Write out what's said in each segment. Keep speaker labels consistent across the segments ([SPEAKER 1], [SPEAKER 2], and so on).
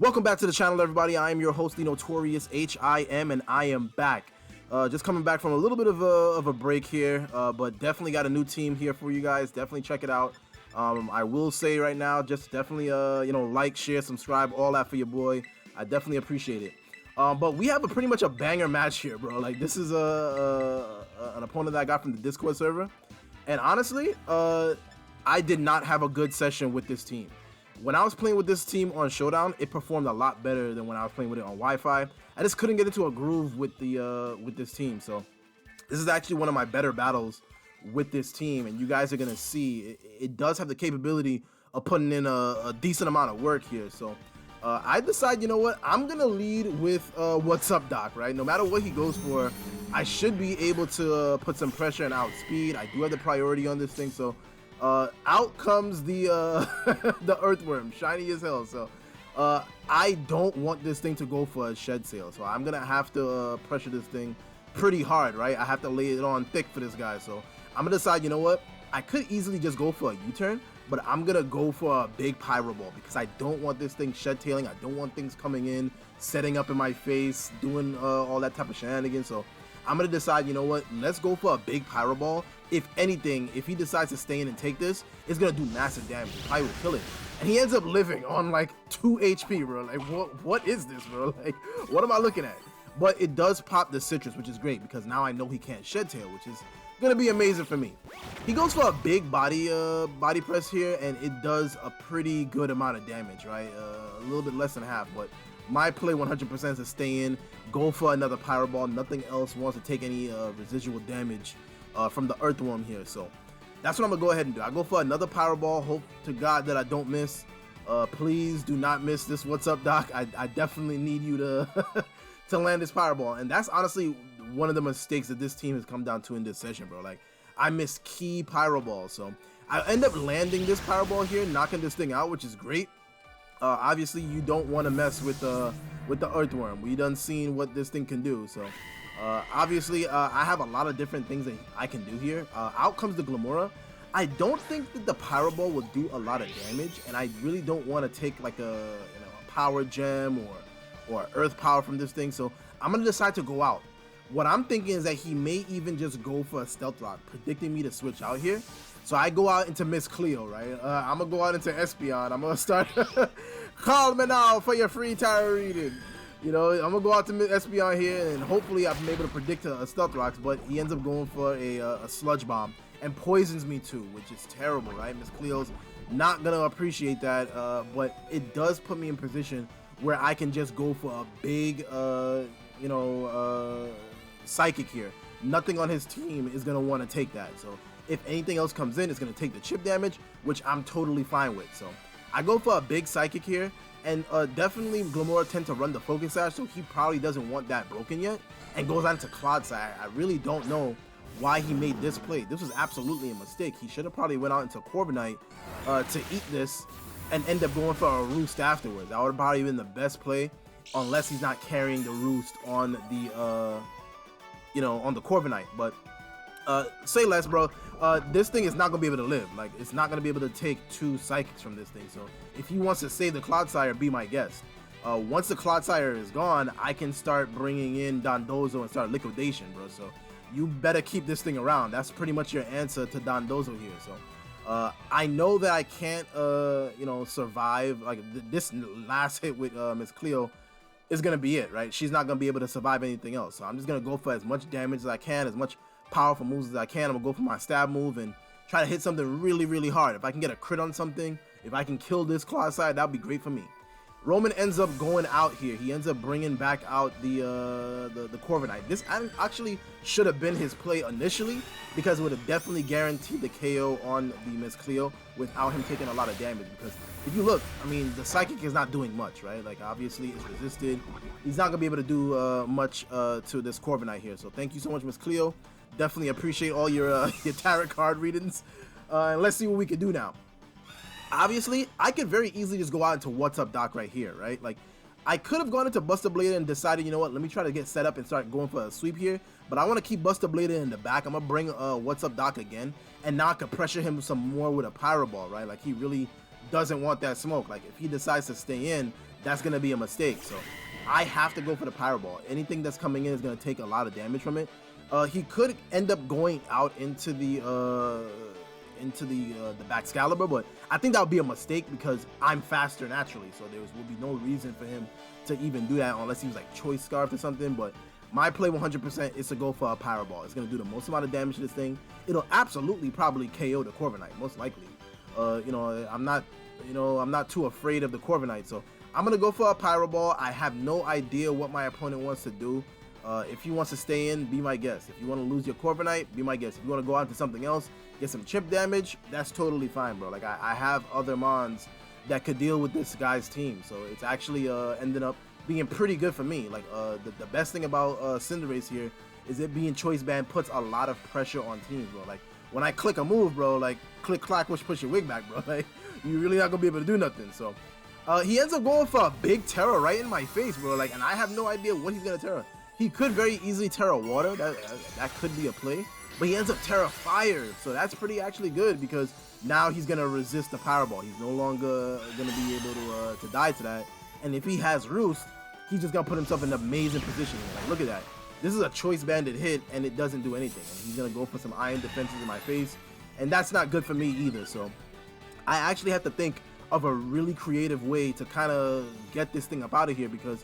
[SPEAKER 1] Welcome back to the channel, everybody. I am your host, the notorious H.I.M, and I am back. Just coming back from a little bit of a break here, but definitely got a new team here for you guys. Definitely check it out. I will say right now, just definitely, like, share, subscribe, all that for your boy. I definitely appreciate it. But we have pretty much a banger match here, bro. Like, this is an opponent that I got from the Discord server. And honestly, I did not have a good session with this team. When I was playing with this team on Showdown, it performed a lot better than when I was playing with it on Wi-Fi. I just couldn't get into a groove with this team. So this is actually one of my better battles with this team, and you guys are gonna see it does have the capability of putting in a decent amount of work here. So I decide, you know what, I'm gonna lead with What's Up Doc, right? No matter what he goes for, I should be able to put some pressure and outspeed. I do have the priority on this thing, so out comes the the Earthworm, shiny as hell. So I don't want this thing to go for a shed sale, so I'm gonna have to pressure this thing pretty hard, right? I have to lay it on thick for this guy. So I'm gonna decide, you know what, I could easily just go for a U-turn, but I'm gonna go for a big Pyro Ball because I don't want this thing shed tailing. I don't want things coming in, setting up in my face, doing all that type of shenanigans. So I'm gonna decide, you know what, let's go for a big Pyro Ball. If anything, if he decides to stay in and take this, it's gonna do massive damage. Probably would kill it. And he ends up living on like 2 HP, bro. Like, what is this, bro? Like, what am I looking at? But it does pop the citrus, which is great because now I know he can't shed tail, which is gonna be amazing for me. He goes for a big body press here, and it does a pretty good amount of damage, right? A little bit less than half, but my play 100% is to stay in, go for another Pyro Ball. Nothing else wants to take any residual damage from the Earthworm here. So that's what I'm gonna go ahead and do. I go for another Pyro Ball. Hope to God that I don't miss. Please do not miss this What's Up Doc. I definitely need you to to land this Pyro Ball. And that's honestly one of the mistakes that this team has come down to in this session, bro. Like, I missed key Pyro Balls. So I end up landing this Pyro Ball here, knocking this thing out, which is great. Obviously, you don't want to mess with the Earthworm. We done seen what this thing can do. So obviously, I have a lot of different things that I can do here. Out comes the Glimmora. I don't think that the Pyro Ball will do a lot of damage, and I really don't want to take like a power gem or earth power from this thing. So I'm gonna decide to go out. What I'm thinking is that he may even just go for a Stealth Rock, predicting me to switch out here. So I go out into Miss Cleo, right? I'm gonna go out into Espeon. I'm gonna start call me now for your free tarot reading. You know, I'm gonna go out to Espeon here, and hopefully I'm able to predict a Stealth Rocks, but he ends up going for a Sludge Bomb and poisons me too, which is terrible, right? Miss Cleo's not gonna appreciate that, but it does put me in position where I can just go for a big, Psychic here. Nothing on his team is gonna want to take that. So if anything else comes in, it's gonna take the chip damage, which I'm totally fine with. So I go for a big Psychic here, and definitely Glimmora tend to run the Focus Sash, so he probably doesn't want that broken yet, and goes on to Clodsire. I really don't know why he made this play. This was absolutely a mistake. He should have probably went out into Corviknight to eat this and end up going for a Roost afterwards. That would have probably been the best play, unless he's not carrying the Roost on the on the Corviknight. But say less, bro. This thing is not gonna be able to live. Like, it's not gonna be able to take 2 Psychics from this thing. So if he wants to save the Clodsire, be my guest. Once the Clodsire is gone, I can start bringing in Dondozo and start Liquidation, bro. So you better keep this thing around. That's pretty much your answer to Dondozo here. So I know that I can't survive. Like, this last hit with Miss Cleo is gonna be it, right? She's not gonna be able to survive anything else. So I'm just gonna go for as much damage as I can, as much powerful moves as I can. I'm gonna go for my stab move and try to hit something really, really hard. If I can get a crit on something, if I can kill this Clodsire, that would be great for me. Roman ends up going out here. He ends up bringing back out the Corviknight. This actually should have been his play initially, because it would have definitely guaranteed the KO on the Miss Cleo without him taking a lot of damage. Because if you look, I mean, the Psychic is not doing much, right? Like, obviously it's resisted. He's not gonna be able to do much to this Corviknight here. So thank you so much, Miss Cleo. Definitely appreciate all your tarot card readings. And let's see what we can do now. Obviously, I could very easily just go out into What's Up Doc right here, right? Like, I could have gone into Buster Blader and decided, you know what, let me try to get set up and start going for a sweep here, but I want to keep Buster Blader in the back. I'm gonna bring What's Up Doc again, and now I could pressure him some more with a Pyro Ball, right? Like, he really doesn't want that smoke. Like, if he decides to stay in, that's going to be a mistake. So I have to go for the Pyro Ball. Anything that's coming in is going to take a lot of damage from it. He could end up going out into the Excalibur, but I think that would be a mistake because I'm faster naturally, so there will be no reason for him to even do that unless he was like Choice Scarf or something. But my play 100% is to go for a Pyro Ball. It's going to do the most amount of damage to this thing. It'll absolutely probably KO the Corviknight, most likely. I'm not too afraid of the Corviknight, so I'm going to go for a Pyro Ball. I have no idea what my opponent wants to do. If he wants to stay in, be my guest. If you want to lose your Corviknight, be my guest. If you want to go out to something else, get some chip damage, that's totally fine, bro. Like, I have other mons that could deal with this guy's team, so it's actually ended up being pretty good for me. Like, the best thing about Cinderace here is it being choice band puts a lot of pressure on teams, bro. Like, when I click a move, bro, like, click, clack, push your wig back, bro. Like, you're really not gonna be able to do nothing, so. He ends up going for a big Tera right in my face, bro. Like, and I have no idea what he's gonna Tera. He could very easily Tera Water, that could be a play, but he ends up Tera Fire, so that's pretty actually good because now he's gonna resist the Power Ball. He's no longer gonna be able to die to that, and if he has Roost, he's just gonna put himself in an amazing position. Like, look at that. This is a Choice Banded hit, and it doesn't do anything, and he's gonna go for some Iron Defenses in my face, and that's not good for me either, so I actually have to think of a really creative way to kind of get this thing up out of here because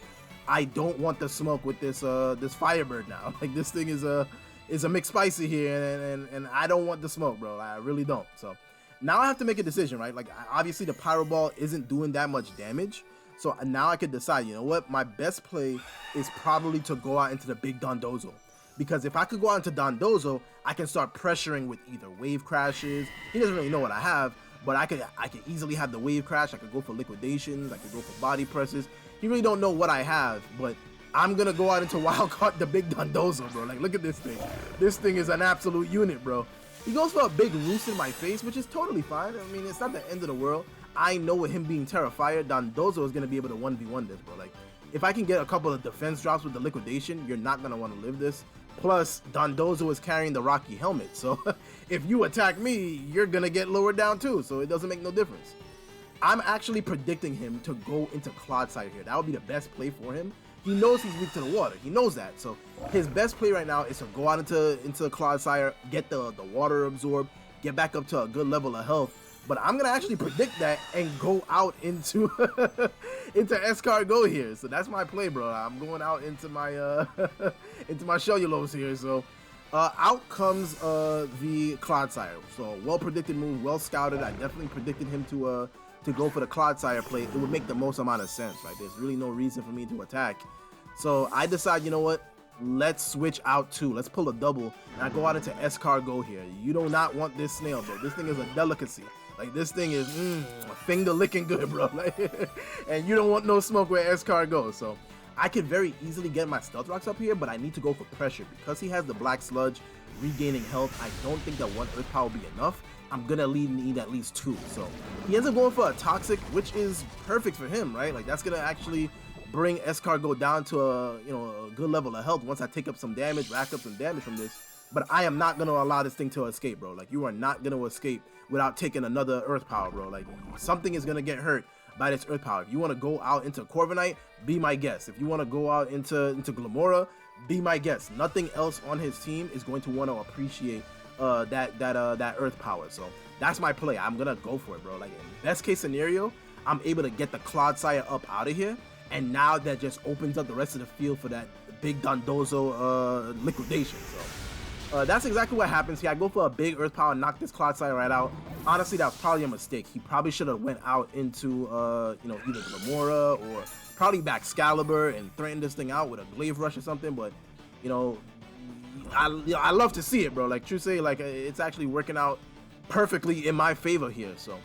[SPEAKER 1] I don't want the smoke with this this Firebird now. Like, this thing is a McSpicy here, and I don't want the smoke, bro. I really don't. So now I have to make a decision, right? Like, obviously the Pyro Ball isn't doing that much damage, so now I could decide, you know what, my best play is probably to go out into the big Dondozo, because if I could go out into Dondozo, I can start pressuring with either Wave Crashes. He doesn't really know what I have, but I could easily have the Wave Crash. I could go for Liquidations. I could go for Body Presses. He really don't know what I have, but I'm gonna go out into Wild Card the big Dondozo, bro. Like, look at this thing. This thing is an absolute unit, bro. He goes for a big Roost in my face, which is totally fine. I mean, it's not the end of the world. I know with him being Terrifier, Dondozo is gonna be able to 1v1 this, bro. Like, if I can get a couple of defense drops with the Liquidation, you're not gonna want to live this. Plus, Dondozo is carrying the Rocky Helmet, so if you attack me, you're gonna get lowered down too, so it doesn't make no difference. I'm actually predicting him to go into Clodsire here. That would be the best play for him. He knows he's weak to the water. He knows that. So his best play right now is to go out into Clodsire, get the water absorb, get back up to a good level of health. But I'm gonna actually predict that and go out into into Escargot here. So that's my play, bro. I'm going out into my into my Cellulose here. So out comes the Clodsire. So well predicted move, well scouted. I definitely predicted him to go for the Clodsire play. It would make the most amount of sense, right? There's really no reason for me to attack. So I decide, you know what? Let's switch out too. Let's pull a double, and I go out into Escargot here. You do not want this snail, bro. This thing is a delicacy. Like, this thing is finger licking good, bro. Like, and you don't want no smoke with Escargot. So I could very easily get my Stealth Rocks up here, but I need to go for pressure because he has the Black Sludge, regaining health. I don't think that one Earth Power will be enough. I'm gonna need at least two. So he ends up going for a Toxic, which is perfect for him, right? Like, that's gonna actually bring Escargot down to a good level of health once I take up some damage, rack up some damage from this. But I am not gonna allow this thing to escape, bro. Like, you are not gonna escape without taking another Earth Power, bro. Like, something is gonna get hurt by this Earth Power. If you want to go out into Corviknight, be my guest. If you want to go out into Glimmora, be my guest. Nothing else on his team is going to want to appreciate that Earth Power. So that's my play. I'm gonna go for it, bro. Like, in best case scenario, I'm able to get the Clodsire up out of here, and now that just opens up the rest of the field for that big Dondozo Liquidation. So that's exactly what happens here. I go for a big Earth Power, knock this Clodsire right out. Honestly, that was probably a mistake. He probably should have went out into either Glimmora or probably back Excalibur and threatened this thing out with a Glaive Rush or something. But I love to see it, bro. Like, true say, like, it's actually working out perfectly in my favor here. So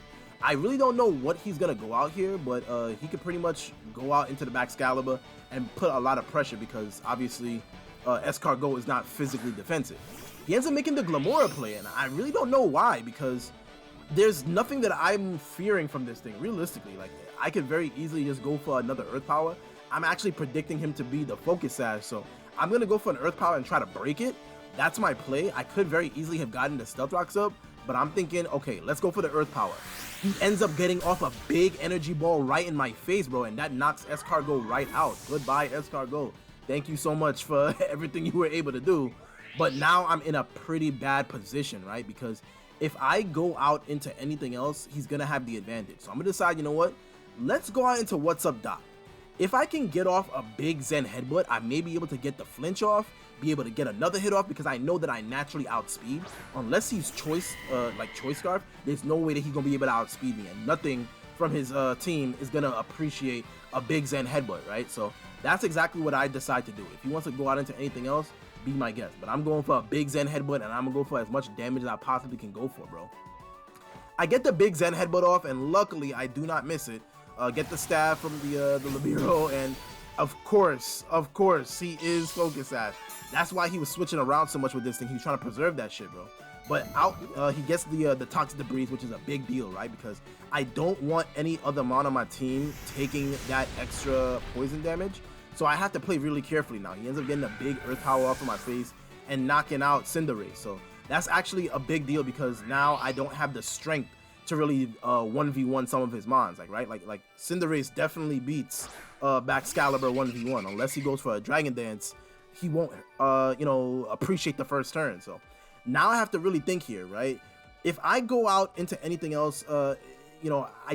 [SPEAKER 1] I really don't know what he's gonna go out here, but he could pretty much go out into the back Excalibur and put a lot of pressure because obviously Escargot is not physically defensive. He ends up making the Glimmora play, and I really don't know why, because there's nothing that I'm fearing from this thing, realistically. Like, I could very easily just go for another Earth Power. I'm actually predicting him to be the Focus Sash, so I'm gonna go for an Earth Power and try to break it. That's my play. I could very easily have gotten the Stealth Rocks up, but I'm thinking, okay, let's go for the Earth Power. He ends up getting off a big energy ball right in my face, bro, and that knocks Escargot right out. Goodbye, Escargot. Thank you so much for everything you were able to do. But now I'm in a pretty bad position, right? Because if I go out into anything else, he's going to have the advantage. So I'm going to decide, you know what? Let's go out into What's Up Doc. If I can get off a big Zen Headbutt, I may be able to get the flinch off, be able to get another hit off, because I know that I naturally outspeed. Unless he's Choice Scarf, there's no way that he's going to be able to outspeed me, and nothing from his team is going to appreciate a big Zen Headbutt, right? So that's exactly what I decide to do. If he wants to go out into anything else, be my guest. But I'm going for a big Zen Headbutt, and I'm going to go for as much damage as I possibly can go for, bro. I get the big Zen Headbutt off, and luckily I do not miss it. Get the stab from the Libero, and of course, he is Focus Sash. That's why he was switching around so much with this thing. He was trying to preserve that shit, bro. But out, he gets the Toxic Debris, which is a big deal, right? Because I don't want any other mon on my team taking that extra poison damage. So I have to play really carefully now. He ends up getting a big Earth Power off of my face and knocking out Cinderace. So that's actually a big deal because now I don't have the strength to really 1v1 some of his mons, like Cinderace definitely beats Excalibur 1v1 unless he goes for a Dragon Dance. He won't appreciate the first turn. So now I have to really think here, right? If I go out into anything else, I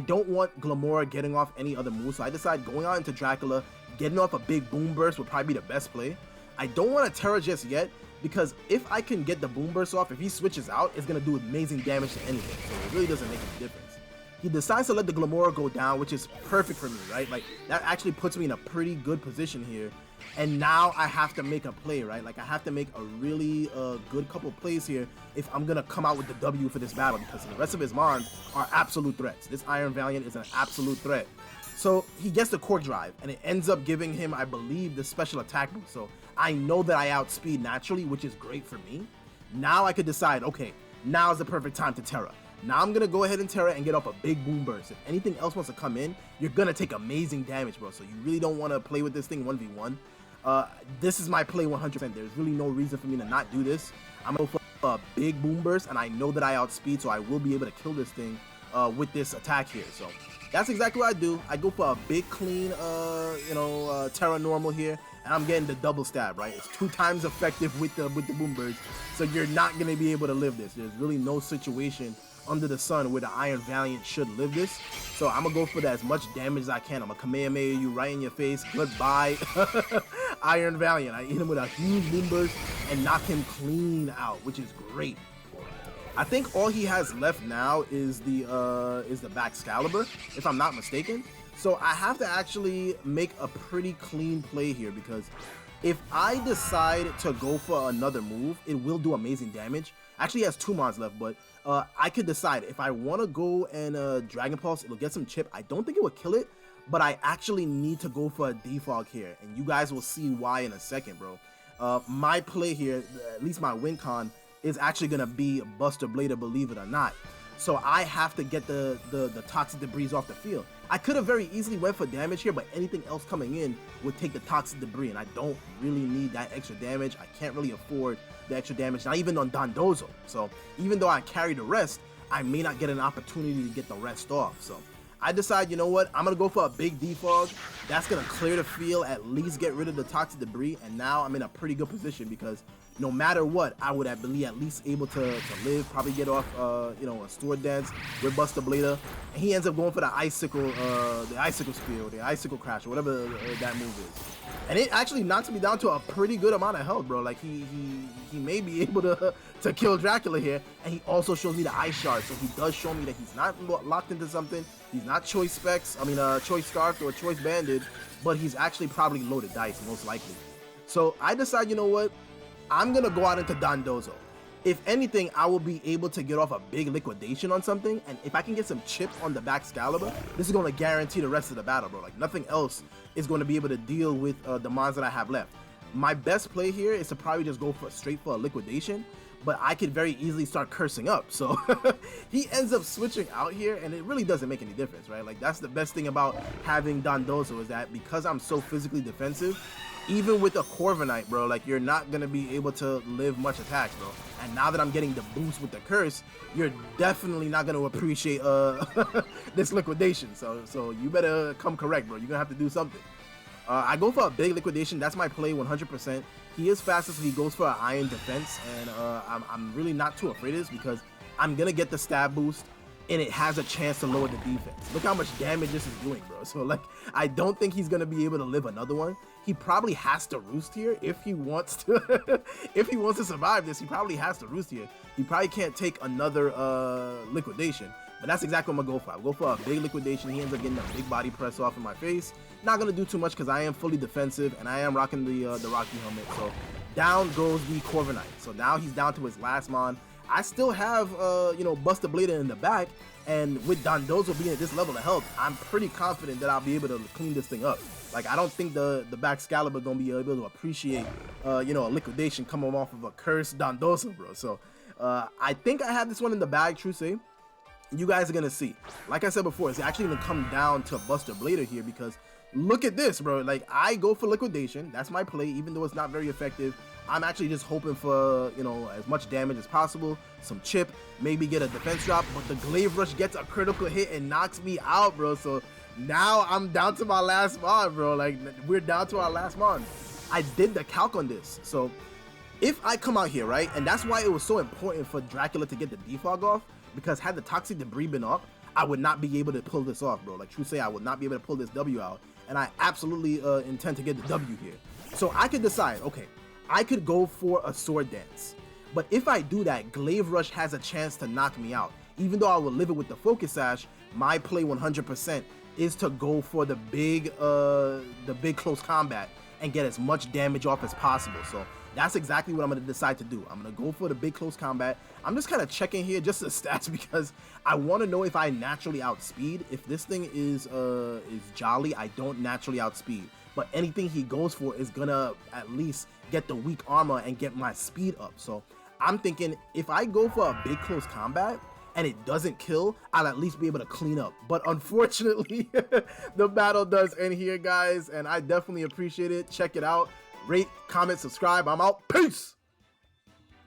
[SPEAKER 1] don't want Glimmora getting off any other moves, so I decide going out into Dracula, getting off a big Boomburst would probably be the best play. I don't want to Tera just yet, because if I can get the Boomburst off, if he switches out, it's going to do amazing damage to anything, so it really doesn't make any difference. He decides to let the Glimmora go down, which is perfect for me, right? Like, that actually puts me in a pretty good position here, and now I have to make a play, right? Like, I have to make a really good couple plays here if I'm going to come out with the W for this battle, because the rest of his mons are absolute threats. This Iron Valiant is an absolute threat. So he gets the Core Drive, and it ends up giving him, I believe, the special attack boost. So I know that I outspeed naturally, which is great for me. Now I could decide, okay, now is the perfect time to Tera. Now I'm going to go ahead and Tera and get off a big Boomburst. If anything else wants to come in, you're going to take amazing damage, bro. So you really don't want to play with this thing 1v1. This is my play 100%. There's really no reason for me to not do this. I'm going to go for a big Boomburst, and I know that I outspeed, so I will be able to kill this thing with this attack here. So that's exactly what I do. I go for a big clean, Tera normal here, and I'm getting the double stab, right? It's 2 times effective with the Boomburst, so you're not gonna be able to live this. There's really no situation under the sun where the Iron Valiant should live this. So I'm gonna go for that as much damage as I can. I'm gonna Kamehameha you right in your face. Goodbye, Iron Valiant. I hit him with a huge Boomburst and knock him clean out, which is great. I think all he has left now is the back Excalibur, if I'm not mistaken. So I have to actually make a pretty clean play here, because if I decide to go for another move, it will do amazing damage. Actually, he has 2 mons left, but I could decide if I want to go and Dragon Pulse, it'll get some chip. I don't think it would kill it, but I actually need to go for a Defog here, and you guys will see why in a second, bro. My play here, at least my win con, is actually gonna be Buster Blader, believe it or not. So I have to get the Toxic Debris off the field. I could have very easily went for damage here, but anything else coming in would take the Toxic Debris, and I don't really need that extra damage. I can't really afford the extra damage, not even on Dondozo. So even though I carry the rest, I may not get an opportunity to get the rest off. So I decide, you know what, I'm gonna go for a big Defog. That's gonna clear the field, at least get rid of the Toxic Debris, and now I'm in a pretty good position, because no matter what, I would at least able to live, probably get off a Sword Dance with Buster Blader, and he ends up going for the Icicle Spear, or the Icicle Crash, or whatever that move is. And it actually knocks me down to a pretty good amount of health, bro. Like, he may be able to kill Dracula here, and he also shows me the Ice Shard, so he does show me that he's not locked into something. He's not Choice Scarfed or Choice Banded, but he's actually probably loaded dice, most likely. So I decide, you know what? I'm going to go out into Dondozo. If anything, I will be able to get off a big Liquidation on something, and if I can get some chip on the back Excalibur, this is going to guarantee the rest of the battle, bro. Like, nothing else is going to be able to deal with the mons that I have left. My best play here is to probably just go straight for a Liquidation, but I could very easily start cursing up. So he ends up switching out here, and it really doesn't make any difference, right? Like, that's the best thing about having Dondozo, is that because I'm so physically defensive, even with a Corviknight, bro, like, you're not gonna be able to live much attacks, bro. And now that I'm getting the boost with the curse, you're definitely not gonna appreciate this liquidation. So you better come correct, bro. You're gonna have to do something. I go for a big liquidation. That's my play 100%. He is fastest, so he goes for an iron defense, and I'm really not too afraid of this because I'm gonna get the stab boost, and it has a chance to lower the defense. Look how much damage this is doing, bro. So, like, I don't think he's gonna be able to live another one. He probably has to roost here if he wants to. If he wants to survive this, he probably has to roost here. He probably can't take another liquidation. But that's exactly what I'm gonna go for. I'll go for a big liquidation. He ends up getting a big body press off in my face. Not gonna do too much because I am fully defensive and I am rocking the Rocky helmet. So down goes the Corviknight. So now he's down to his last mon. I still have you know, Buster Blader in the back, and with Dondozo being at this level of health, I'm pretty confident that I'll be able to clean this thing up. Like, I don't think the back Excalibur gonna be able to appreciate you know, a liquidation coming off of a cursed Dondozo, bro. So I think I have this one in the bag, true say. You guys are gonna see. Like I said before, it's actually gonna come down to Buster Blader here because look at this, bro. Like, I go for liquidation. That's my play, even though it's not very effective. I'm actually just hoping for, you know, as much damage as possible, some chip, maybe get a defense drop, but the Glaive Rush gets a critical hit and knocks me out, bro. So now I'm down to my last mon, bro. Like, we're down to our last mon. I did the calc on this. So if I come out here, right, and that's why it was so important for Dracula to get the defog off, because had the Toxic Debris been up, I would not be able to pull this off, bro. Like, true say, I would not be able to pull this W out, and I absolutely intend to get the W here. So I could decide, okay, I could go for a Sword Dance, but if I do that, Glaive Rush has a chance to knock me out. Even though I will live it with the Focus Sash, my play 100% is to go for the big close combat and get as much damage off as possible. So that's exactly what I'm going to decide to do. I'm going to go for the big close combat. I'm just kind of checking here just the stats because I want to know if I naturally outspeed. If this thing is jolly, I don't naturally outspeed. But anything he goes for is going to at least get the weak armor and get my speed up. So I'm thinking if I go for a big close combat and it doesn't kill, I'll at least be able to clean up. But unfortunately, the battle does end here, guys, and I definitely appreciate it. Check it out. Rate, comment, subscribe. I'm out. Peace!